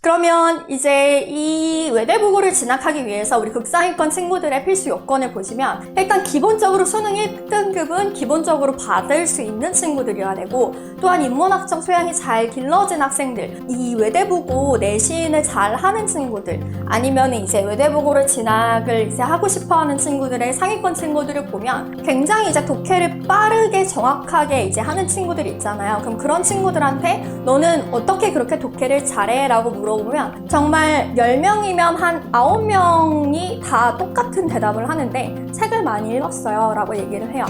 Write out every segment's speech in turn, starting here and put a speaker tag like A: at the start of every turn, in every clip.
A: 그러면 이제 이 외대부고를 진학하기 위해서 우리 극상위권 친구들의 필수 요건을 보시면 일단 기본적으로 수능 1등급은 기본적으로 받을 수 있는 친구들이어야 되고, 또한 인문학적 소양이 잘 길러진 학생들, 이 외대부고 내신을 잘 하는 친구들, 아니면 이제 외대부고를 진학을 이제 하고 싶어 하는 친구들의 상위권 친구들을 보면 굉장히 이제 독해를 빠르게 정확하게 이제 하는 친구들이 있잖아요. 그럼 그런 친구들한테 너는 어떻게 그렇게 독해를 잘해? 라고 물어보면 정말 10명이면 한 9명이 다 똑같은 대답을 하는데 책을 많이 읽었어요 라고 얘기를 해요.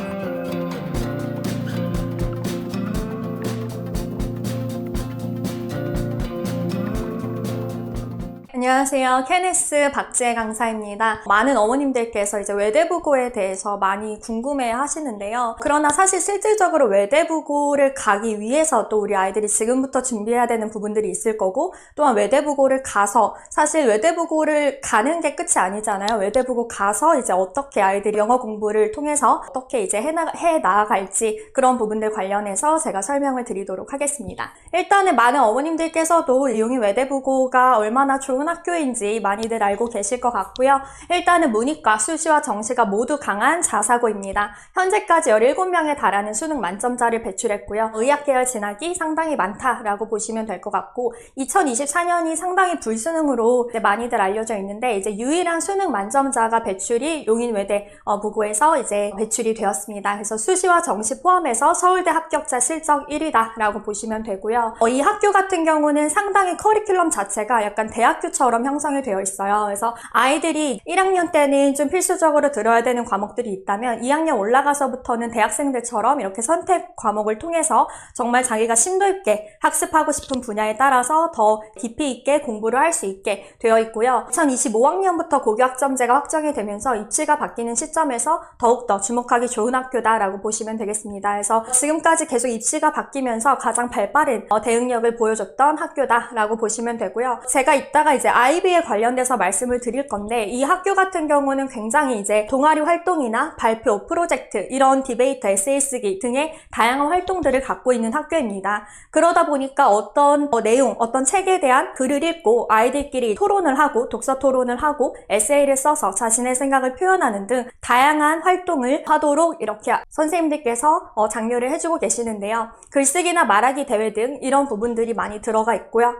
A: 안녕하세요. 케네스 박지혜 강사입니다. 많은 어머님들께서 이제 외대부고에 대해서 많이 궁금해 하시는데요. 그러나 사실 실질적으로 외대부고를 가기 위해서 또 우리 아이들이 지금부터 준비해야 되는 부분들이 있을 거고, 또한 외대부고를 가서 사실 외대부고를 가는 게 끝이 아니잖아요. 외대부고 가서 이제 어떻게 아이들이 영어 공부를 통해서 어떻게 이제 해 나아갈지 그런 부분들 관련해서 제가 설명을 드리도록 하겠습니다. 일단은 많은 어머님들께서도 용인 외대부고가 얼마나 좋은 학교인지 많이들 알고 계실 것 같고요. 일단은 문이과, 수시와 정시가 모두 강한 자사고입니다. 현재까지 17명에 달하는 수능 만점자를 배출했고요. 의학계열 진학이 상당히 많다라고 보시면 될 것 같고, 2024년이 상당히 불수능으로 이제 많이들 알려져 있는데, 이제 유일한 수능 만점자가 배출이 용인 외대 부고에서 이제 배출이 되었습니다. 그래서 수시와 정시 포함해서 서울대 합격자 실적 1위다라고 보시면 되고요. 이 학교 같은 경우는 상당히 커리큘럼 자체가 약간 대학교처럼 형성이 되어 있어요. 그래서 아이들이 1학년 때는 좀 필수적으로 들어야 되는 과목들이 있다면 2학년 올라가서부터는 대학생들처럼 이렇게 선택 과목을 통해서 정말 자기가 심도 있게 학습하고 싶은 분야에 따라서 더 깊이 있게 공부를 할 수 있게 되어 있고요. 2025학년부터 고교학점제가 확정이 되면서 입시가 바뀌는 시점에서 더욱더 주목하기 좋은 학교다라고 보시면 되겠습니다. 그래서 지금까지 계속 입시가 바뀌면서 가장 발빠른 대응력을 보여줬던 학교다라고 보시면 되고요. 제가 이따가 이제 IB에 관련돼서 말씀을 드릴 건데, 이 학교 같은 경우는 굉장히 이제 동아리 활동이나 발표, 프로젝트, 이런 디베이트, 에세이 쓰기 등의 다양한 활동들을 갖고 있는 학교입니다. 그러다 보니까 어떤 내용, 어떤 책에 대한 글을 읽고 아이들끼리 토론을 하고 독서 토론을 하고 에세이를 써서 자신의 생각을 표현하는 등 다양한 활동을 하도록 이렇게 선생님들께서 장려를 해주고 계시는데요. 글쓰기나 말하기 대회 등 이런 부분들이 많이 들어가 있고요.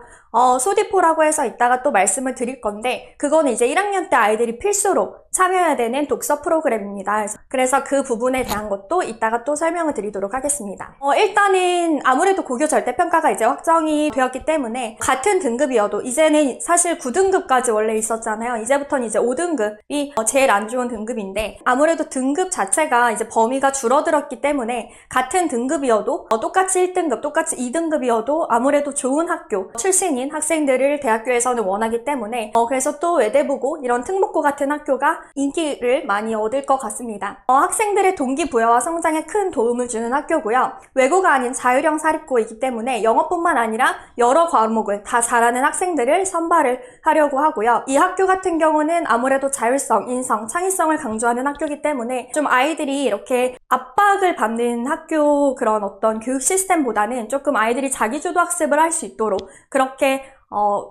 A: 소디포라고 해서 이따가 또 말씀을 드릴 건데, 그거는 이제 1학년 때 아이들이 필수로 참여해야 되는 독서 프로그램입니다. 그래서 그 부분에 대한 것도 이따가 또 설명을 드리도록 하겠습니다. 일단은 아무래도 고교 절대평가가 이제 확정이 되었기 때문에 같은 등급이어도, 이제는 사실 9등급까지 원래 있었잖아요. 이제부터는 이제 5등급이 제일 안 좋은 등급인데, 아무래도 등급 자체가 이제 범위가 줄어들었기 때문에 같은 등급이어도 똑같이 1등급, 똑같이 2등급이어도 아무래도 좋은 학교 출신인 학생들을 대학교에서는 원하기 때문에 그래서 또 외대부고, 이런 특목고 같은 학교가 인기를 많이 얻을 것 같습니다. 학생들의 동기부여와 성장에 큰 도움을 주는 학교고요. 외고가 아닌 자율형 사립고이기 때문에 영어뿐만 아니라 여러 과목을 다 잘하는 학생들을 선발을 하려고 하고요. 이 학교 같은 경우는 아무래도 자율성, 인성, 창의성을 강조하는 학교이기 때문에 좀 아이들이 이렇게 압박을 받는 학교 그런 어떤 교육 시스템보다는 조금 아이들이 자기주도 학습을 할 수 있도록 그렇게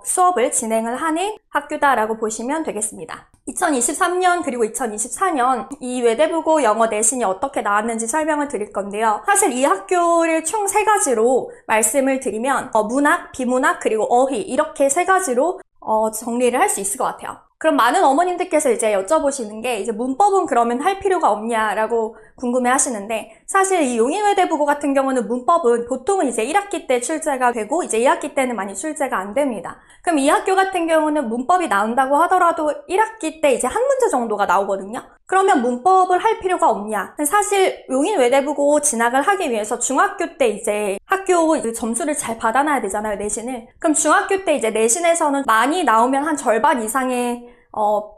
A: 수업을 진행을 하는 학교다라고 보시면 되겠습니다. 2023년 그리고 2024년 이 외대부고 영어 내신이 어떻게 나왔는지 설명을 드릴 건데요. 사실 이 학교를 총 3가지로 말씀을 드리면 문학, 비문학, 그리고 어휘, 이렇게 3가지로 정리를 할 수 있을 것 같아요. 그럼 많은 어머님들께서 이제 여쭤보시는 게, 이제 문법은 그러면 할 필요가 없냐라고 궁금해 하시는데, 사실 이 용인외대부고 같은 경우는 문법은 보통은 이제 1학기 때 출제가 되고 이제 2학기 때는 많이 출제가 안 됩니다. 그럼 이 학교 같은 경우는 문법이 나온다고 하더라도 1학기 때 이제 한 문제 정도가 나오거든요. 그러면 문법을 할 필요가 없냐? 사실 용인외대부고 진학을 하기 위해서 중학교 때 이제 학교 점수를 잘 받아놔야 되잖아요, 내신을. 그럼 중학교 때 이제 내신에서는 많이 나오면 한 절반 이상의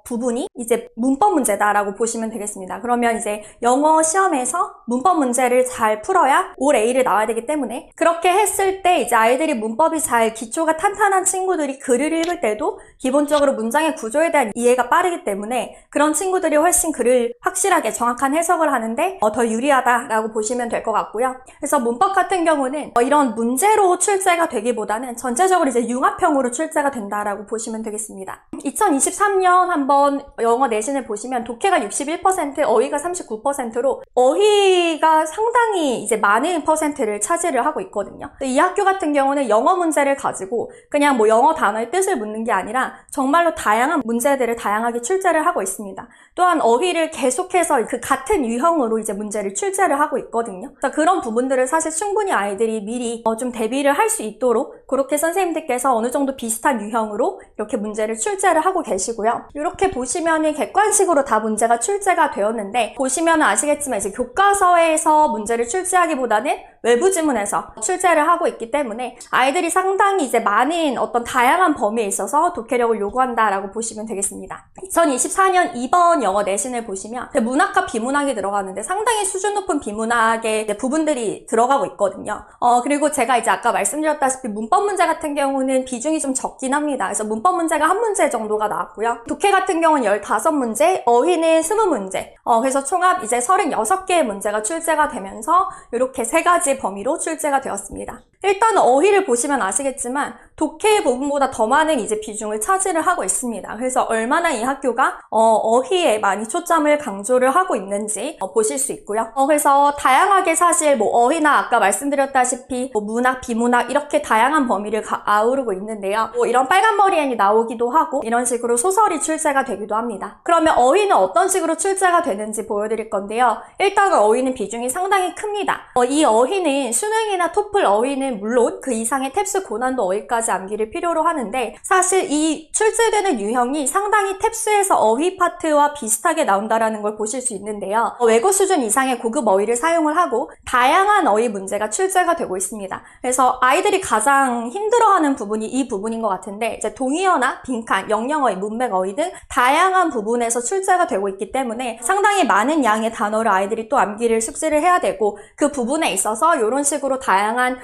A: 부분이 이제 문법 문제다라고 보시면 되겠습니다. 그러면 이제 영어 시험에서 문법 문제를 잘 풀어야 올 A를 나와야 되기 때문에 그렇게 했을 때 이제 아이들이 문법이 잘 기초가 탄탄한 친구들이 글을 읽을 때도 기본적으로 문장의 구조에 대한 이해가 빠르기 때문에 그런 친구들이 훨씬 글을 확실하게 정확한 해석을 하는데 더 유리하다라고 보시면 될 것 같고요. 그래서 문법 같은 경우는 이런 문제로 출제가 되기보다는 전체적으로 이제 융합형으로 출제가 된다라고 보시면 되겠습니다. 2023년 한번 영어 내신을 보시면 독해가 61%, 어휘가 39%로 어휘가 상당히 이제 많은 퍼센트를 차지를 하고 있거든요. 이 학교 같은 경우는 영어 문제를 가지고 그냥 뭐 영어 단어의 뜻을 묻는 게 아니라 정말로 다양한 문제들을 다양하게 출제를 하고 있습니다. 또한 어휘를 계속해서 그 같은 유형으로 이제 문제를 출제를 하고 있거든요. 그런 부분들을 사실 충분히 아이들이 미리 좀 대비를 할 수 있도록 그렇게 선생님들께서 어느 정도 비슷한 유형으로 이렇게 문제를 출제를 하고 계시고요. 이렇게 보시면은 객관식으로 다 문제가 출제가 되었는데 보시면은 아시겠지만 이제 교과서에서 문제를 출제하기보다는 외부 지문에서 출제를 하고 있기 때문에 아이들이 상당히 이제 많은 어떤 다양한 범위에 있어서 독해력을 요구한다라고 보시면 되겠습니다. 2024년 2번 영어 내신을 보시면 문학과 비문학이 들어가는데 상당히 수준 높은 비문학의 부분들이 들어가고 있거든요. 그리고 제가 이제 아까 말씀드렸다시피 문법 문제 같은 경우는 비중이 좀 적긴 합니다. 그래서 문법 문제가 한 문제 정도가 나왔고요. 독해 같은 경우는 15문제, 어휘는 20문제. 그래서 총합 이제 36개의 문제가 출제가 되면서 이렇게 세 가지 범위로 출제가 되었습니다. 일단 어휘를 보시면 아시겠지만 독해 부분보다 더 많은 이제 비중을 차지를 하고 있습니다. 그래서 얼마나 이 학교가 어휘에 많이 초점을 강조를 하고 있는지 보실 수 있고요. 그래서 다양하게 사실 뭐 어휘나 아까 말씀드렸다시피 뭐 문학, 비문학 이렇게 다양한 범위를 아우르고 있는데요. 뭐 이런 빨간 머리엔이 나오기도 하고 이런 식으로 소설이 출제가 되기도 합니다. 그러면 어휘는 어떤 식으로 출제가 되는지 보여드릴 건데요. 일단은 어휘는 비중이 상당히 큽니다. 이 어휘는 수능이나 토플 어휘는 물론 그 이상의 탭스 고난도 어휘까지 암기를 필요로 하는데 사실 이 출제되는 유형이 상당히 탭스에서 어휘 파트와 비슷하게 나온다라는 걸 보실 수 있는데요. 외고 수준 이상의 고급 어휘를 사용을 하고 다양한 어휘 문제가 출제가 되고 있습니다. 그래서 아이들이 가장 힘들어하는 부분이 이 부분인 것 같은데 이제 동의어나 빈칸, 영영어휘, 문맥어휘 등 다양한 부분에서 출제가 되고 있기 때문에 상당히 많은 양의 단어를 아이들이 또 암기를 숙지를 해야 되고 그 부분에 있어서 이런 식으로 다양한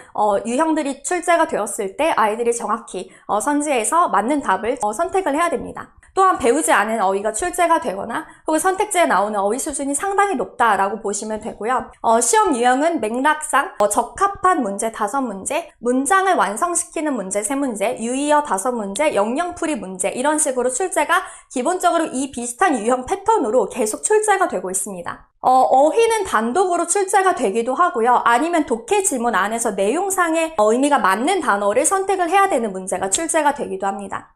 A: 유형들이 출제가 되었을 때 아이들이 정확히 선지에서 맞는 답을 선택을 해야 됩니다. 또한 배우지 않은 어휘가 출제가 되거나 혹은 선택지에 나오는 어휘 수준이 상당히 높다라고 보시면 되고요. 시험 유형은 맥락상 적합한 문제 5문제, 문장을 완성시키는 문제 3문제, 유의어 5문제, 영영풀이 문제 이런 식으로 출제가 기본적으로 이 비슷한 유형 패턴으로 계속 출제가 되고 있습니다. 어휘는 단독으로 출제가 되기도 하고요. 아니면 독해 지문 안에서 내용상의 의미가 맞는 단어를 선택을 해야 되는 문제가 출제가 되기도 합니다.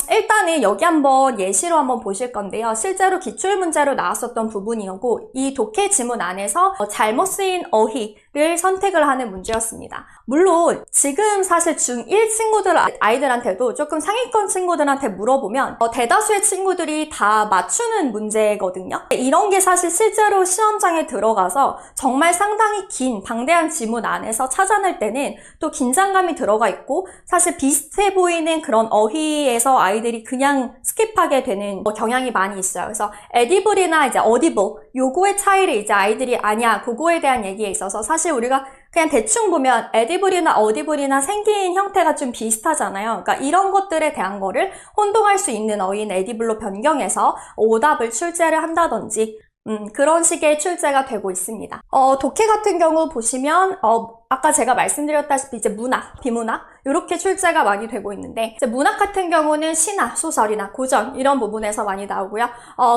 A: 일단은 여기 한번 예시로 한번 보실 건데요. 실제로 기출문제로 나왔었던 부분이었고 이 독해 지문 안에서 잘못 쓰인 어휘를 선택을 하는 문제였습니다. 물론 지금 사실 중1 친구들 아이들한테도 조금 상위권 친구들한테 물어보면 대다수의 친구들이 다 맞추는 문제거든요. 이런 게 사실 실제로 시험장에 들어가서 정말 상당히 긴 방대한 지문 안에서 찾아낼 때는 또 긴장감이 들어가 있고 사실 비슷해 보이는 그런 어휘에서 아이들이 그냥 스킵하게 되는 경향이 많이 있어요. 그래서 에디블이나 이제 어디블 요거의 차이를 이제 아이들이 아냐 그거에 대한 얘기에 있어서 사실 우리가 그냥 대충 보면 에디블이나 어디블이나 생긴 형태가 좀 비슷하잖아요. 그러니까 이런 것들에 대한 거를 혼동할 수 있는 어휘는 에디블로 변경해서 오답을 출제를 한다든지 그런 식의 출제가 되고 있습니다. 독해 같은 경우 보시면 아까 제가 말씀드렸다시피 이제 문학, 비문학 이렇게 출제가 많이 되고 있는데 이제 문학 같은 경우는 시나 소설이나 고전 이런 부분에서 많이 나오고요.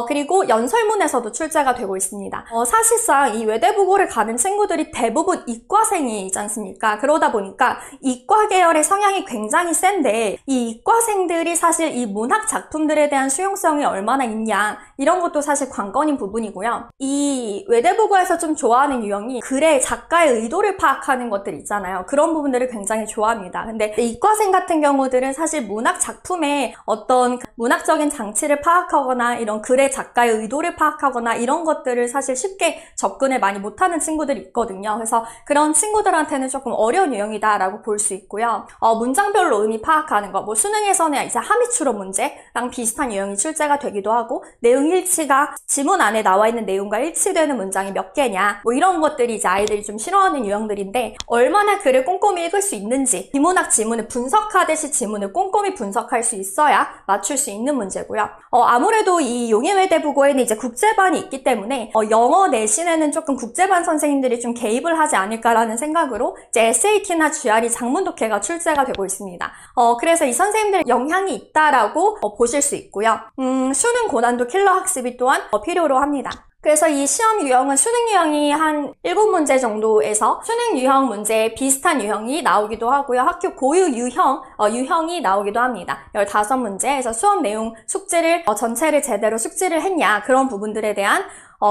A: 그리고 연설문에서도 출제가 되고 있습니다. 사실상 이 외대부고를 가는 친구들이 대부분 이과생이지 않습니까? 그러다 보니까 이과 계열의 성향이 굉장히 센데 이 이과생들이 사실 이 문학 작품들에 대한 수용성이 얼마나 있냐 이런 것도 사실 관건인 부분이고요. 이 외대부고에서 좀 좋아하는 유형이 글의 작가의 의도를 파악하는 것들 있잖아요. 그런 부분들을 굉장히 좋아합니다. 근데 이과생 같은 경우들은 사실 문학 작품에 어떤 문학적인 장치를 파악하거나 이런 글의 작가의 의도를 파악하거나 이런 것들을 사실 쉽게 접근을 많이 못하는 친구들이 있거든요. 그래서 그런 친구들한테는 조금 어려운 유형이다라고 볼 수 있고요. 문장별로 의미 파악하는 거, 뭐 수능에서는 이제 함의추론 문제랑 비슷한 유형이 출제가 되기도 하고, 내용 일치가 지문 안에 나와 있는 내용과 일치되는 문장이 몇 개냐, 뭐 이런 것들이 이제 아이들이 좀 싫어하는 유형들인데, 얼마나 글을 꼼꼼히 읽을 수 있는지, 비문학 지문을 분석하듯이 지문을 꼼꼼히 분석할 수 있어야 맞출 수 있는 문제고요. 아무래도 이 용인외대부고에는 이제 국제반이 있기 때문에 영어 내신에는 조금 국제반 선생님들이 좀 개입을 하지 않을까라는 생각으로 이제 SAT나 GRE 장문 독해가 출제가 되고 있습니다. 그래서 이 선생님들 영향이 있다라고 보실 수 있고요. 수능 고난도 킬러 학습이 또한 필요로 합니다. 그래서 이 시험 유형은 수능 유형이 한 7문제 정도에서 수능 유형 문제에 비슷한 유형이 나오기도 하고요. 학교 고유 유형이 나오기도 합니다. 15문제에서 수업 내용 숙지를 전체를 제대로 숙지를 했냐, 그런 부분들에 대한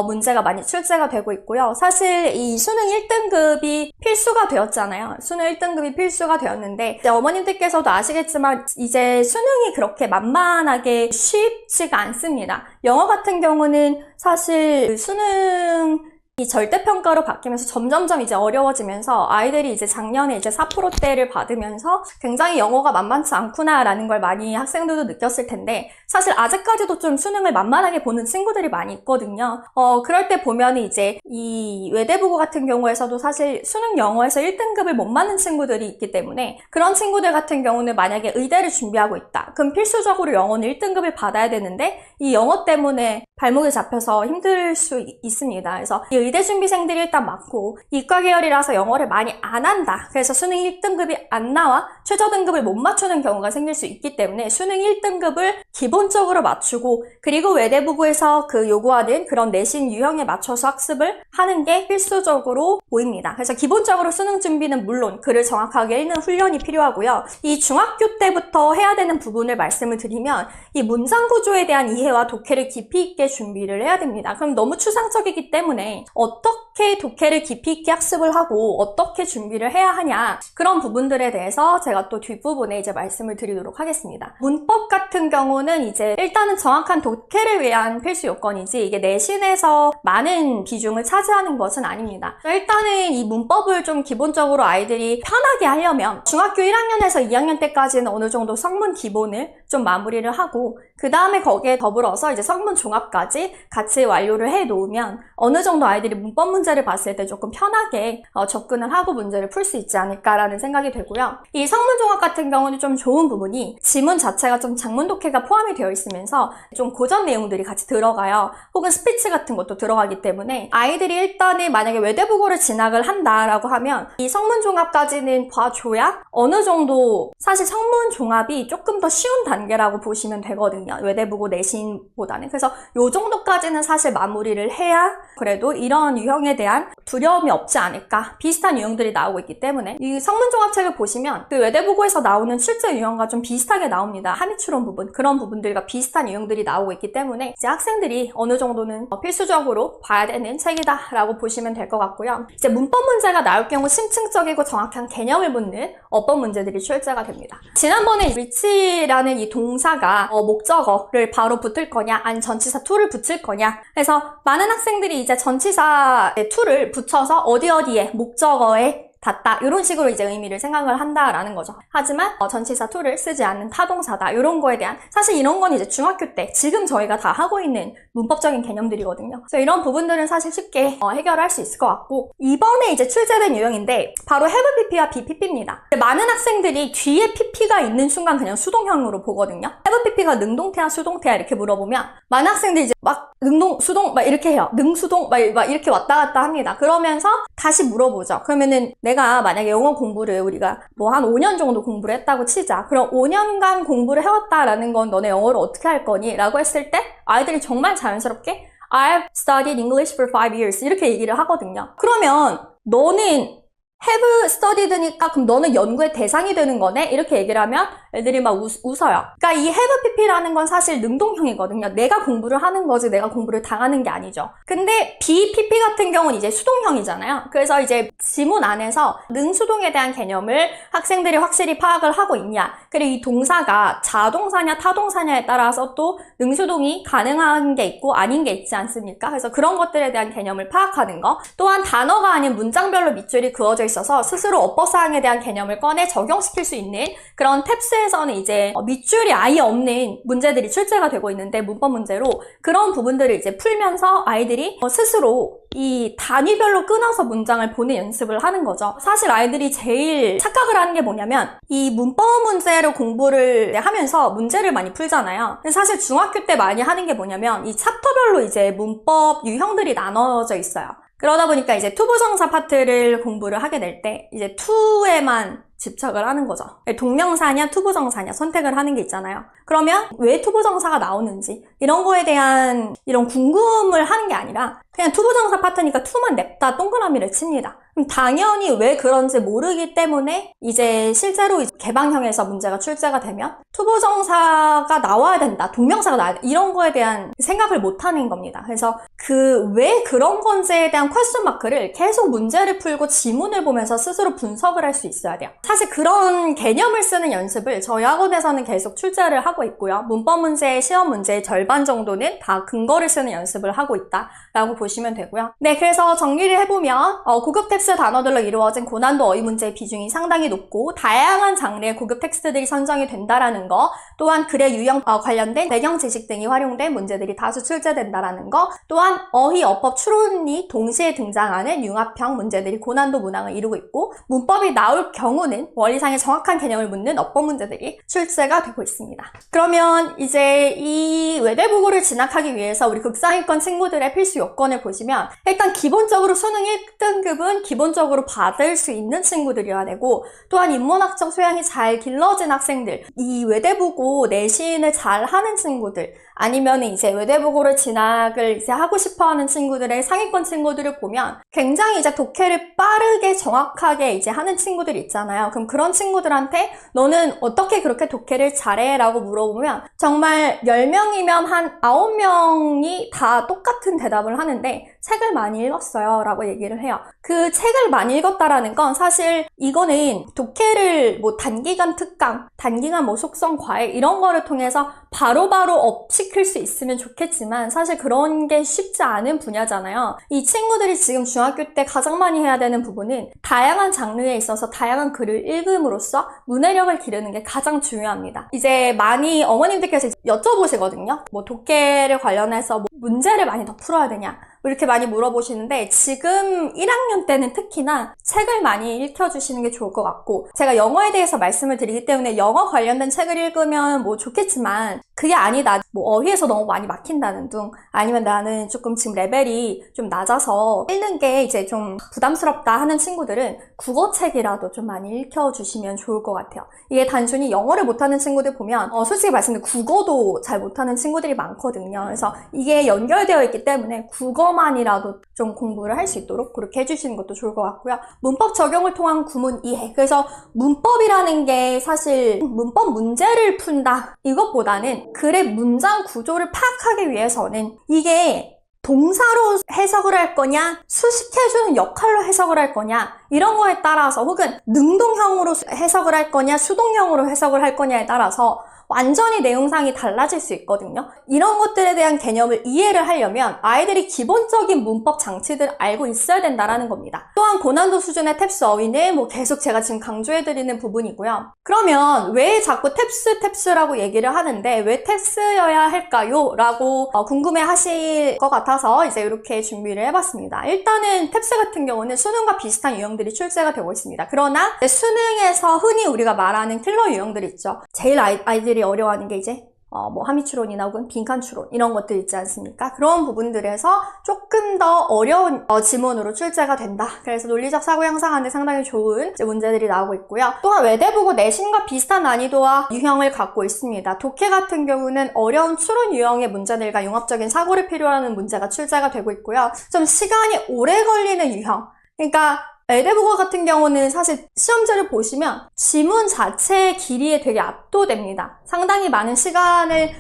A: 문제가 많이 출제가 되고 있고요. 사실 이 수능 1등급이 필수가 되었잖아요. 수능 1등급이 필수가 되었는데, 이제 어머님들께서도 아시겠지만 이제 수능이 그렇게 만만하게 쉽지가 않습니다. 영어 같은 경우는 사실 수능 이 절대평가로 바뀌면서 점점점 이제 어려워지면서 아이들이 이제 작년에 이제 4%대를 받으면서 굉장히 영어가 만만치 않구나라는 걸 많이 학생들도 느꼈을 텐데, 사실 아직까지도 좀 수능을 만만하게 보는 친구들이 많이 있거든요. 그럴 때 보면 이제 이 외대부고 같은 경우에서도 사실 수능 영어에서 1등급을 못 맞는 친구들이 있기 때문에, 그런 친구들 같은 경우는 만약에 의대를 준비하고 있다. 그럼 필수적으로 영어는 1등급을 받아야 되는데 이 영어 때문에 발목이 잡혀서 힘들 수 있습니다. 그래서 이 의대 준비생들이 일단 많고, 이과 계열이라서 영어를 많이 안 한다. 그래서 수능 1등급이 안 나와 최저 등급을 못 맞추는 경우가 생길 수 있기 때문에 수능 1등급을 기본적으로 맞추고, 그리고 외대부고에서 그 요구하는 그런 내신 유형에 맞춰서 학습을 하는 게 필수적으로 보입니다. 그래서 기본적으로 수능 준비는 물론 글을 정확하게 읽는 훈련이 필요하고요. 이 중학교 때부터 해야 되는 부분을 말씀을 드리면, 이 문장 구조에 대한 이해와 독해를 깊이 있게 준비를 해야 됩니다. 그럼 너무 추상적이기 때문에 어떻게 독해를 깊이 있게 학습을 하고 어떻게 준비를 해야 하냐, 그런 부분들에 대해서 제가 또 뒷부분에 이제 말씀을 드리도록 하겠습니다. 문법 같은 경우는 이제 일단은 정확한 독해를 위한 필수 요건이지 이게 내신에서 많은 비중을 차지하는 것은 아닙니다. 일단은 이 문법을 좀 기본적으로 아이들이 편하게 하려면 중학교 1학년에서 2학년 때까지는 어느 정도 성문 기본을 좀 마무리를 하고, 그 다음에 거기에 더불어서 이제 성문 종합까지 같이 완료를 해 놓으면 어느 정도 아이들이 문법 문제를 봤을 때 조금 편하게 접근을 하고 문제를 풀 수 있지 않을까라는 생각이 되고요. 이 성문 종합 같은 경우는 좀 좋은 부분이 지문 자체가 좀 장문 독해가 포함이 되어 있으면서 좀 고전 내용들이 같이 들어가요. 혹은 스피치 같은 것도 들어가기 때문에 아이들이 일단은 만약에 외대부고를 진학을 한다라고 하면 이 성문 종합까지는 봐줘야 어느 정도, 사실 성문 종합이 조금 더 쉬운 단계라고 보시면 되거든요. 외대부고 내신보다는. 그래서 요 정도까지는 사실 마무리를 해야 그래도 이런 유형에 대한 두려움이 없지 않을까. 비슷한 유형들이 나오고 있기 때문에 이 성문종합책을 보시면 그 외대부고에서 나오는 출제 유형과 좀 비슷하게 나옵니다. 함의추론 부분, 그런 부분들과 비슷한 유형들이 나오고 있기 때문에 이제 학생들이 어느 정도는 필수적으로 봐야 되는 책이다 라고 보시면 될 것 같고요. 이제 문법 문제가 나올 경우 심층적이고 정확한 개념을 묻는 어법 문제들이 출제가 됩니다. 지난번에 reach라는 이 동사가 목적어를 바로 붙을 거냐, 아니면 전치사 to를 붙일 거냐 해서 많은 학생들이 이제 전치사 to를 붙여서 어디에 목적어에 닿다, 이런 식으로 이제 의미를 생각을 한다라는 거죠. 하지만 전치사 to를 쓰지 않는 타동사다, 이런 거에 대한, 사실 이런 건 이제 중학교 때 지금 저희가 다 하고 있는 문법적인 개념들이거든요. 그래서 이런 부분들은 사실 쉽게 해결할 수 있을 것 같고, 이번에 이제 출제된 유형인데 바로 have pp와 be pp입니다. 많은 학생들이 뒤에 pp가 있는 순간 그냥 수동형으로 보거든요. have pp가 능동태야 수동태야 이렇게 물어보면 많은 학생들이 이제 막 능동, 수동 막 이렇게 해요. 능수동 막 이렇게 왔다 갔다 합니다. 그러면서 다시 물어보죠. 그러면은 내가 만약에 영어 공부를 우리가 뭐 한 5년 정도 공부를 했다고 치자. 그럼 5년간 공부를 해왔다라는 건 너네 영어를 어떻게 할 거니? 라고 했을 때 아이들이 정말 자연스럽게 I've studied English for 5 years 이렇게 얘기를 하거든요. 그러면 너는 have studied니까 그럼 너는 연구의 대상이 되는 거네? 이렇게 얘기를 하면 애들이 막 웃어요. 그러니까 이 have pp라는 건 사실 능동형이거든요. 내가 공부를 하는 거지 내가 공부를 당하는 게 아니죠. 근데 be pp 같은 경우는 이제 수동형이잖아요. 그래서 이제 지문 안에서 능수동에 대한 개념을 학생들이 확실히 파악을 하고 있냐, 그리고 이 동사가 자동사냐 타동사냐에 따라서 또 능수동이 가능한 게 있고 아닌 게 있지 않습니까? 그래서 그런 것들에 대한 개념을 파악하는 거, 또한 단어가 아닌 문장별로 밑줄이 그어져 있어서 스스로 어법사항에 대한 개념을 꺼내 적용시킬 수 있는 그런 탭스에서는 이제 밑줄이 아예 없는 문제들이 출제가 되고 있는데, 문법 문제로 그런 부분들을 이제 풀면서 아이들이 스스로 이 단위별로 끊어서 문장을 보는 연습을 하는 거죠. 사실 아이들이 제일 착각을 하는 게 뭐냐면, 이 문법 문제로 공부를 하면서 문제를 많이 풀잖아요. 근데 사실 중학교 때 많이 하는 게 뭐냐면 이 챕터별로 이제 문법 유형들이 나눠져 있어요. 그러다 보니까 이제 투부정사 파트를 공부를 하게 될 때 이제 투에만 집착을 하는 거죠. 동명사냐 투부정사냐 선택을 하는 게 있잖아요. 그러면 왜 투부정사가 나오는지 이런 거에 대한 이런 궁금을 하는 게 아니라 그냥 투부정사 파트니까 투만 냅다 동그라미를 칩니다. 그럼 당연히 왜 그런지 모르기 때문에 이제 실제로 개방형에서 문제가 출제가 되면 투부정사가 나와야 된다, 동명사가 나와야 된다, 이런 거에 대한 생각을 못 하는 겁니다. 그래서 그 왜 그런 건지에 대한 퀘스천 마크를 계속 문제를 풀고 지문을 보면서 스스로 분석을 할 수 있어야 돼요. 사실 그런 개념을 쓰는 연습을 저희 학원에서는 계속 출제를 하고 있고요. 문법 문제의 시험 문제의 절반 정도는 다 근거를 쓰는 연습을 하고 있다라고 보시면 되고요. 네, 그래서 정리를 해보면 고급 텍스트 단어들로 이루어진 고난도 어휘 문제의 비중이 상당히 높고 다양한 장르의 고급 텍스트들이 선정이 된다라는 거, 또한 글의 유형 관련된 배경 지식 등이 활용된 문제들이 다수 출제된다라는 거, 또한 어휘, 어법, 추론이 동시에 등장하는 융합형 문제들이 고난도 문항을 이루고 있고, 문법이 나올 경우는 원리상의 정확한 개념을 묻는 어법 문제들이 출제가 되고 있습니다. 그러면 이제 이 외대부고를 진학하기 위해서 우리 극상위권 친구들의 필수 요건을 보시면, 일단 기본적으로 수능 1등급은 기본적으로 받을 수 있는 친구들이어야 되고, 또한 인문학적 소양이 잘 길러진 학생들, 이 외대부고 내신을 잘 하는 친구들, 아니면 이제 외대부고를 진학을 이제 하고 싶어 하는 친구들의 상위권 친구들을 보면 굉장히 이제 독해를 빠르게 정확하게 이제 하는 친구들이 있잖아요. 그럼 그런 친구들한테 너는 어떻게 그렇게 독해를 잘해? 라고 물어보면 정말 10명이면 한 9명이 다 똑같은 대답을 하는데 책을 많이 읽었어요 라고 얘기를 해요. 그 책을 많이 읽었다라는 건 사실 이거는 독해를 뭐 단기간 특강, 단기간 뭐 속성 과외 이런 거를 통해서 바로바로 업시킬 수 있으면 좋겠지만 사실 그런 게 쉽지 않은 분야잖아요. 이 친구들이 지금 중학교 때 가장 많이 해야 되는 부분은 다양한 장르에 있어서 다양한 글을 읽음으로써 문해력을 기르는 게 가장 중요합니다. 이제 많이 어머님들께서 여쭤보시거든요. 뭐 독해를 관련해서 뭐 문제를 많이 더 풀어야 되냐 이렇게 많이 물어보시는데, 지금 1학년 때는 특히나 책을 많이 읽혀주시는 게 좋을 것 같고, 제가 영어에 대해서 말씀을 드리기 때문에 영어 관련된 책을 읽으면 뭐 좋겠지만 그게 아니다, 뭐 어휘에서 너무 많이 막힌다는 둥, 아니면 나는 조금 지금 레벨이 좀 낮아서 읽는 게 이제 좀 부담스럽다 하는 친구들은 국어책이라도 좀 많이 읽혀주시면 좋을 것 같아요. 이게 단순히 영어를 못하는 친구들 보면 솔직히 말씀드리면 국어도 잘 못하는 친구들이 많거든요. 그래서 이게 연결되어 있기 때문에 국어만이라도 좀 공부를 할 수 있도록 그렇게 해주시는 것도 좋을 것 같고요. 문법 적용을 통한 구문 이해, 그래서 문법이라는 게 사실 문법 문제를 푼다 이것보다는 글의 문장 구조를 파악하기 위해서는 이게 동사로 해석을 할 거냐, 수식해주는 역할로 해석을 할 거냐, 이런 거에 따라서, 혹은 능동형으로 해석을 할 거냐, 수동형으로 해석을 할 거냐에 따라서 완전히 내용상이 달라질 수 있거든요. 이런 것들에 대한 개념을 이해를 하려면 아이들이 기본적인 문법 장치들을 알고 있어야 된다는 겁니다. 또한 고난도 수준의 탭스 어휘는 뭐 계속 제가 지금 강조해드리는 부분이고요. 그러면 왜 자꾸 탭스라고 얘기를 하는데 왜 탭스여야 할까요? 라고 궁금해 하실 것 같아서 이제 이렇게 준비를 해봤습니다. 일단은 탭스 같은 경우는 수능과 비슷한 유형들이 출제가 되고 있습니다. 그러나 수능에서 흔히 우리가 말하는 킬러 유형들이 있죠. 제일 아이들이 어려워하는 게 이제 뭐 함의추론이나 혹은 빈칸추론 이런 것들 있지 않습니까? 그런 부분들에서 조금 더 어려운 지문으로 출제가 된다. 그래서 논리적 사고 형성하는 데 상당히 좋은 문제들이 나오고 있고요. 또한 외대부고 내신과 비슷한 난이도와 유형을 갖고 있습니다. 독해 같은 경우는 어려운 추론 유형의 문제들과 융합적인 사고를 필요로 하는 문제가 출제가 되고 있고요. 좀 시간이 오래 걸리는 유형, 그러니까 외대국어 같은 경우는 사실 시험지를 보시면 지문 자체의 길이에 되게 압도됩니다. 상당히 많은 시간을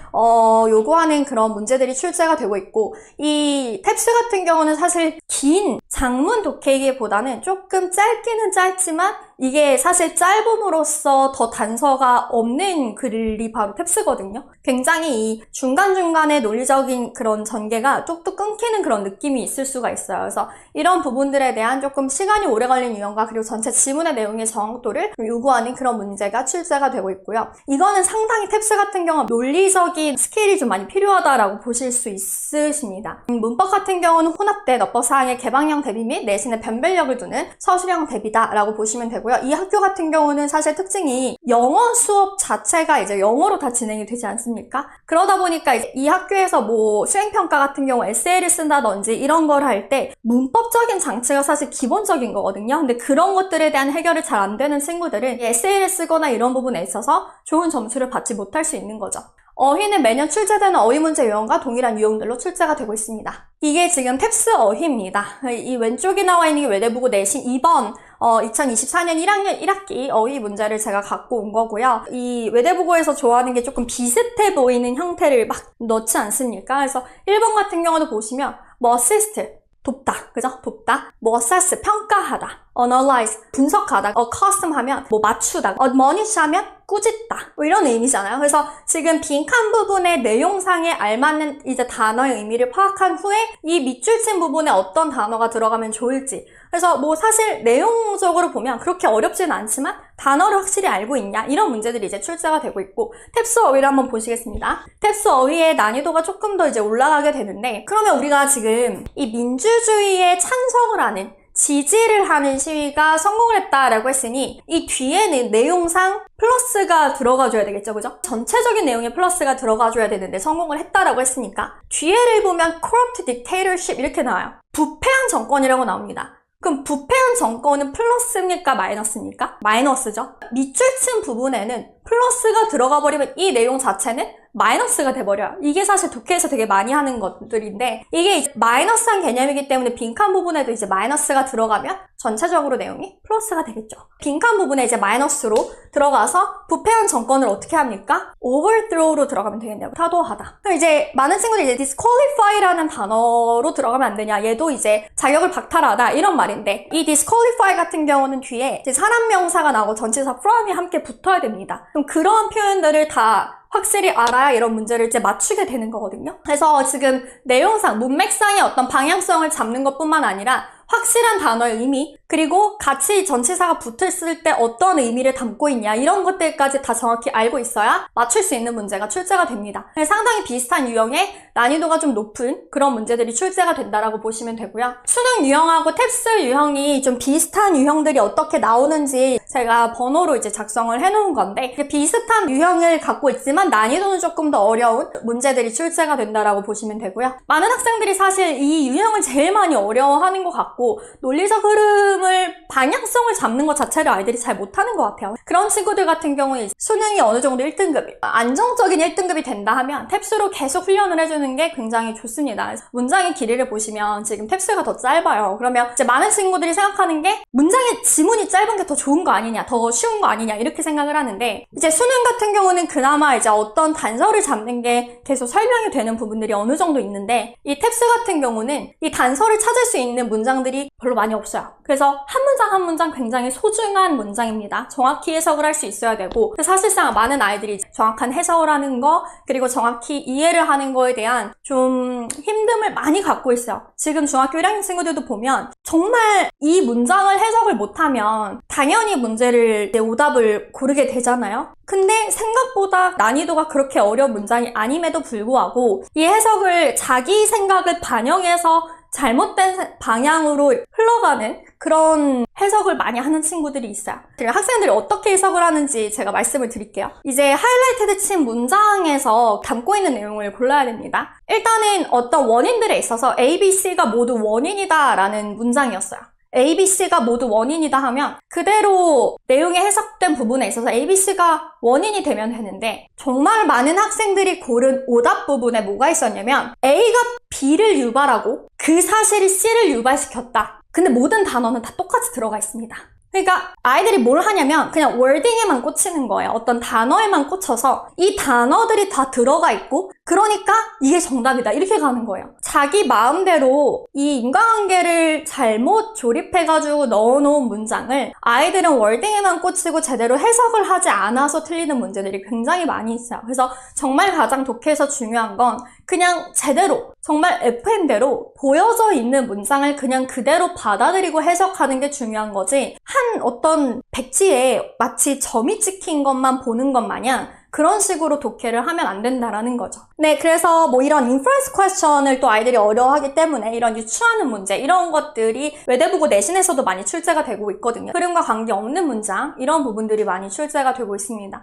A: 요구하는 그런 문제들이 출제가 되고 있고, 이 탭스 같은 경우는 사실 긴 장문 독해이기보다는 조금 짧기는 짧지만 이게 사실 짧음으로써 더 단서가 없는 글이 바로 탭스거든요. 굉장히 이 중간중간에 논리적인 그런 전개가 뚝뚝 끊기는 그런 느낌이 있을 수가 있어요. 그래서 이런 부분들에 대한 조금 시간이 오래 걸린 유형과 그리고 전체 지문의 내용의 정확도를 요구하는 그런 문제가 출제가 되고 있고요. 이거는 상당히 탭스 같은 경우 논리적인 스킬이 좀 많이 필요하다라고 보실 수 있으십니다. 문법 같은 경우는 혼합대 납법사항의 개방형 대비 및 내신의 변별력을 두는 서술형 대비다라고 보시면 되고요. 이 학교 같은 경우는 사실 특징이 영어 수업 자체가 이제 영어로 다 진행이 되지 않습니까? 그러다 보니까 이제 이 학교에서 뭐 수행평가 같은 경우 에세이를 쓴다든지 이런 걸 할 때 문법적인 장치가 사실 기본적인 거거든요. 근데 그런 것들에 대한 해결이 잘 안 되는 친구들은 에세이를 쓰거나 이런 부분에 있어서 좋은 점수를 받지 못할 수 있는 거죠. 어휘는 매년 출제되는 어휘 문제 유형과 동일한 유형들로 출제가 되고 있습니다. 이게 지금 탭스 어휘입니다. 이 왼쪽에 나와 있는 게 외대부고 내신 2번 2024년 1학년 1학기 어휘 문제를 제가 갖고 온 거고요. 이 외대부고에서 좋아하는 게 조금 비슷해 보이는 형태를 막 넣지 않습니까? 그래서 1번 같은 경우도 보시면 뭐 assist 돕다, 그죠? 돕다. 뭐 assess, 평가하다. analyze, 분석하다. custom 하면 뭐 맞추다. admonish 하면 꾸짖다. 뭐 이런 의미잖아요. 그래서 지금 빈칸 부분의 내용상에 알맞는 이제 단어의 의미를 파악한 후에 이 밑줄 친 부분에 어떤 단어가 들어가면 좋을지. 그래서 뭐 사실 내용적으로 보면 그렇게 어렵지는 않지만 단어를 확실히 알고 있냐 이런 문제들이 이제 출제가 되고 있고, 탭스 어휘를 한번 보시겠습니다. 탭스 어휘의 난이도가 조금 더 이제 올라가게 되는데, 그러면 우리가 지금 이 민주주의에 찬성을 하는 지지를 하는 시위가 성공을 했다라고 했으니 이 뒤에는 내용상 플러스가 들어가줘야 되겠죠, 그죠? 전체적인 내용에 플러스가 들어가줘야 되는데 성공을 했다라고 했으니까 뒤에를 보면 corrupt dictatorship 이렇게 나와요. 부패한 정권이라고 나옵니다. 그럼 부패한 정권은 플러스입니까? 마이너스입니까? 마이너스죠. 밑줄 친 부분에는 플러스가 들어가 버리면 이 내용 자체는 마이너스가 돼버려요. 이게 사실 독해에서 되게 많이 하는 것들인데, 이게 이제 마이너스한 개념이기 때문에 빈칸 부분에도 이제 마이너스가 들어가면 전체적으로 내용이 플러스가 되겠죠. 빈칸 부분에 이제 마이너스로 들어가서 부패한 정권을 어떻게 합니까? overthrow로 들어가면 되겠네요. 타도하다. 그럼 이제 많은 친구들이 이제 disqualify라는 단어로 들어가면 안 되냐, 얘도 이제 자격을 박탈하다 이런 말인데, 이 disqualify 같은 경우는 뒤에 이제 사람 명사가 나오고 전치사 from이 함께 붙어야 됩니다. 그럼 그런 표현들을 다 확실히 알아야 이런 문제를 이제 맞추게 되는 거거든요. 그래서 지금 내용상, 문맥상의 어떤 방향성을 잡는 것뿐만 아니라 확실한 단어의 의미, 그리고 같이 전치사가 붙었을 때 어떤 의미를 담고 있냐 이런 것들까지 다 정확히 알고 있어야 맞출 수 있는 문제가 출제가 됩니다. 상당히 비슷한 유형의 난이도가 좀 높은 그런 문제들이 출제가 된다라고 보시면 되고요. 수능 유형하고 탭스 유형이 좀 비슷한 유형들이 어떻게 나오는지 제가 번호로 이제 작성을 해놓은 건데, 비슷한 유형을 갖고 있지만 난이도는 조금 더 어려운 문제들이 출제가 된다라고 보시면 되고요. 많은 학생들이 사실 이 유형을 제일 많이 어려워하는 것 같고, 논리적 흐름을, 방향성을 잡는 것 자체를 아이들이 잘 못하는 것 같아요. 그런 친구들 같은 경우는 수능이 어느 정도 1등급, 안정적인 1등급이 된다 하면 탭스로 계속 훈련을 해주는 게 굉장히 좋습니다. 문장의 길이를 보시면 지금 탭스가 더 짧아요. 그러면 이제 많은 친구들이 생각하는 게 문장의 지문이 짧은 게 더 좋은 거 아니냐, 더 쉬운 거 아니냐 이렇게 생각을 하는데, 이제 수능 같은 경우는 그나마 이제 어떤 단서를 잡는 게 계속 설명이 되는 부분들이 어느 정도 있는데, 이 탭스 같은 경우는 이 단서를 찾을 수 있는 문장들이 별로 많이 없어요. 그래서 한 문장 한 문장 굉장히 소중한 문장입니다. 정확히 해석을 할 수 있어야 되고, 사실상 많은 아이들이 정확한 해석을 하는 거, 그리고 정확히 이해를 하는 거에 대한 좀 힘듦을 많이 갖고 있어요. 지금 중학교 1학년 친구들도 보면 정말 이 문장을 해석을 못하면 당연히 문제를, 오답을 고르게 되잖아요. 근데 생각보다 난이도가 그렇게 어려운 문장이 아님에도 불구하고 이 해석을 자기 생각을 반영해서 잘못된 방향으로 흘러가는 그런 해석을 많이 하는 친구들이 있어요. 학생들이 어떻게 해석을 하는지 제가 말씀을 드릴게요. 이제 하이라이트드 친 문장에서 담고 있는 내용을 골라야 됩니다. 일단은 어떤 원인들에 있어서 A, B, C가 모두 원인이다 라는 문장이었어요. A, B, C가 모두 원인이다 하면 그대로 내용이 해석된 부분에 있어서 A, B, C가 원인이 되면 되는데, 정말 많은 학생들이 고른 오답 부분에 뭐가 있었냐면 A가 B를 유발하고 그 사실이 C를 유발시켰다. 근데 모든 단어는 다 똑같이 들어가 있습니다. 그러니까 아이들이 뭘 하냐면 그냥 월딩에만 꽂히는 거예요. 어떤 단어에만 꽂혀서 이 단어들이 다 들어가 있고 그러니까 이게 정답이다 이렇게 가는 거예요. 자기 마음대로 이 인과관계를 잘못 조립해가지고 넣어놓은 문장을 아이들은 월딩에만 꽂히고 제대로 해석을 하지 않아서 틀리는 문제들이 굉장히 많이 있어요. 그래서 정말 가장 독해에서 중요한 건 그냥 제대로 정말 FM대로 보여져 있는 문장을 그냥 그대로 받아들이고 해석하는 게 중요한 거지 한 어떤 백지에 마치 점이 찍힌 것만 보는 것 마냥 그런 식으로 독해를 하면 안 된다라는 거죠. 네, 그래서 뭐 이런 인퍼런스 퀘스천을 또 아이들이 어려워하기 때문에 이런 유추하는 문제, 이런 것들이 외대부고 내신에서도 많이 출제가 되고 있거든요. 흐름과 관계없는 문장, 이런 부분들이 많이 출제가 되고 있습니다.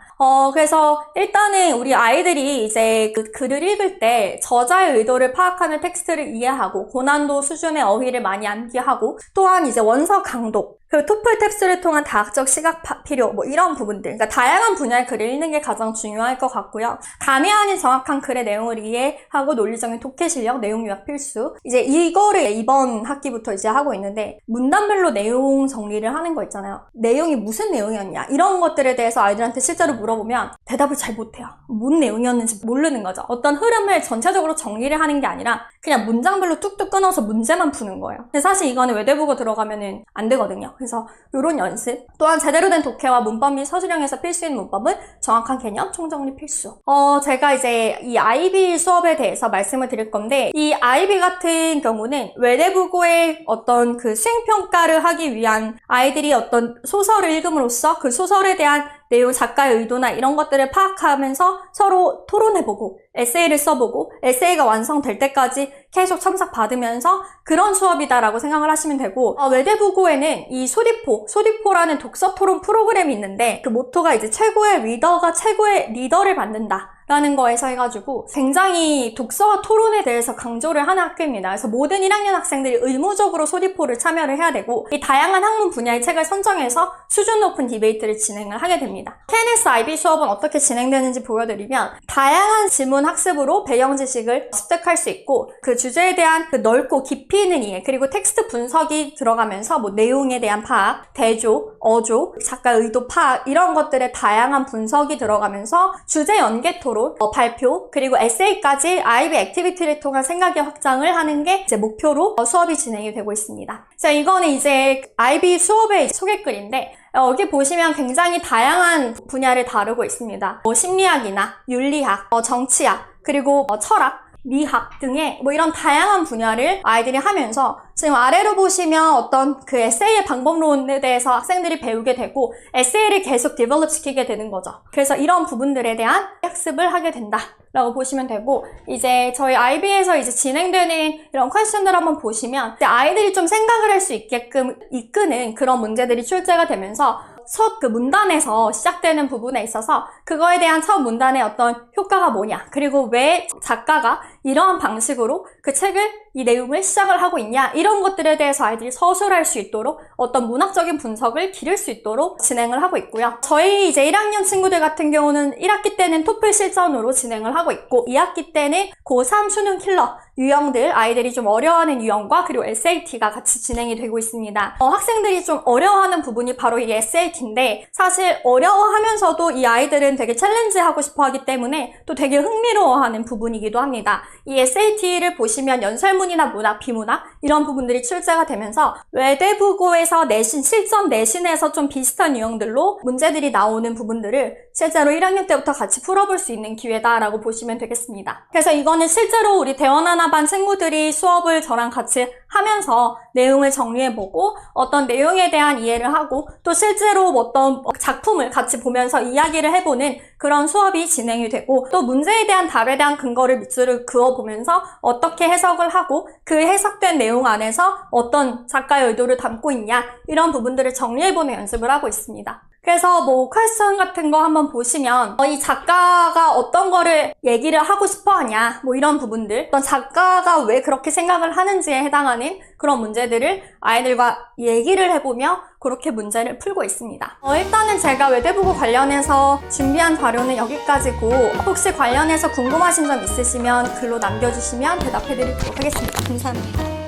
A: 그래서 일단은 우리 아이들이 이제 그 글을 읽을 때 저자의 의도를 파악하는 텍스트를 이해하고 고난도 수준의 어휘를 많이 암기하고 또한 이제 원서 강도, 그리고 토플 탭스를 통한 다학적 시각 필요, 뭐 이런 부분들, 그러니까 다양한 분야의 글을 읽는 게 가장 중요할 것 같고요. 감이 아닌 정확한 글의 내용을 이해하고 논리적인 독해 실력, 내용 요약 필수. 이제 이거를 이번 학기부터 이제 하고 있는데 문단별로 내용 정리를 하는 거 있잖아요. 내용이 무슨 내용이었냐 이런 것들에 대해서 아이들한테 실제로 물어보면 대답을 잘 못해요. 뭔 내용이었는지 모르는 거죠. 어떤 흐름을 전체적으로 정리를 하는 게 아니라 그냥 문장별로 뚝뚝 끊어서 문제만 푸는 거예요. 근데 사실 이거는 외대부고 들어가면은 안 되거든요. 그래서 이런 연습, 또한 제대로 된 독해와 문법 및 서술형에서 필수인 문법은 정확한 개념, 총정리 필수. 제가 이제 이 IB 수업에 대해서 말씀을 드릴 건데 이 IB 같은 경우는 외대부고의 어떤 그 수행평가를 하기 위한 아이들이 어떤 소설을 읽음으로써 그 소설에 대한 내용, 작가의 의도나 이런 것들을 파악하면서 서로 토론해보고 에세이를 써보고 에세이가 완성될 때까지 계속 첨삭받으면서 그런 수업이다라고 생각을 하시면 되고 외대부고에는 이 소디포라는 독서 토론 프로그램이 있는데 그 모토가 이제 최고의 리더가 최고의 리더를 만든다 라는 거에서 해가지고 굉장히 독서와 토론에 대해서 강조를 하는 학교입니다. 그래서 모든 1학년 학생들이 의무적으로 소디포를 참여를 해야 되고 이 다양한 학문 분야의 책을 선정해서 수준 높은 디베이트를 진행을 하게 됩니다. KNS IB 수업은 어떻게 진행되는지 보여드리면 다양한 지문 학습으로 배경 지식을 습득할 수 있고 그 주제에 대한 그 넓고 깊이 있는 이해 그리고 텍스트 분석이 들어가면서 뭐 내용에 대한 파악, 대조, 어조, 작가 의도 파악 이런 것들의 다양한 분석이 들어가면서 주제 연계 토론 발표, 그리고 에세이까지 IB 액티비티를 통한 생각의 확장을 하는 게 이제 목표로 수업이 진행이 되고 있습니다. 자, 이거는 이제 IB 수업의 소개글인데 여기 보시면 굉장히 다양한 분야를 다루고 있습니다. 심리학이나 윤리학, 정치학, 그리고 철학, 미학 등의 뭐 이런 다양한 분야를 아이들이 하면서 지금 아래로 보시면 어떤 그 에세이의 방법론에 대해서 학생들이 배우게 되고 에세이를 계속 디벨롭 시키게 되는 거죠. 그래서 이런 부분들에 대한 학습을 하게 된다 라고 보시면 되고 이제 저희 IB에서 이제 진행되는 이런 퀘스천들 한번 보시면 이제 아이들이 좀 생각을 할 수 있게끔 이끄는 그런 문제들이 출제가 되면서 첫 그 문단에서 시작되는 부분에 있어서 그거에 대한 첫 문단의 어떤 효과가 뭐냐 그리고 왜 작가가 이러한 방식으로 그 책을 이 내용을 시작을 하고 있냐 이런 것들에 대해서 아이들이 서술할 수 있도록 어떤 문학적인 분석을 기를 수 있도록 진행을 하고 있고요. 저희 이제 1학년 친구들 같은 경우는 1학기 때는 토플 실전으로 진행을 하고 있고 2학기 때는 고3 수능 킬러 유형들 아이들이 좀 어려워하는 유형과 그리고 SAT가 같이 진행이 되고 있습니다. 학생들이 좀 어려워하는 부분이 바로 이 SAT인데 사실 어려워하면서도 이 아이들은 되게 챌린지하고 싶어 하기 때문에 또 되게 흥미로워하는 부분이기도 합니다. 이 SAT를 보시면 연설문이나 문학, 비문학 이런 부분들이 출제가 되면서 외대부고에서 내신, 실전 내신에서 좀 비슷한 유형들로 문제들이 나오는 부분들을 실제로 1학년 때부터 같이 풀어볼 수 있는 기회다라고 보시면 되겠습니다. 그래서 이거는 실제로 우리 대원하나반 친구들이 수업을 저랑 같이 하면서 내용을 정리해보고 어떤 내용에 대한 이해를 하고 또 실제로 어떤 작품을 같이 보면서 이야기를 해보는 그런 수업이 진행이 되고 또 문제에 대한 답에 대한 근거를 밑줄을 그어보면서 어떻게 해석을 하고 그 해석된 내용 안에서 어떤 작가의 의도를 담고 있냐 이런 부분들을 정리해보는 연습을 하고 있습니다. 그래서 뭐 퀘스천 같은 거 한번 보시면 이 작가가 어떤 거를 얘기를 하고 싶어 하냐 뭐 이런 부분들 어떤 작가가 왜 그렇게 생각을 하는지에 해당하는 그런 문제들을 아이들과 얘기를 해보며 그렇게 문제를 풀고 있습니다. 일단은 제가 외대부고 관련해서 준비한 자료는 여기까지고 혹시 관련해서 궁금하신 점 있으시면 글로 남겨주시면 대답해드리도록 하겠습니다. 감사합니다.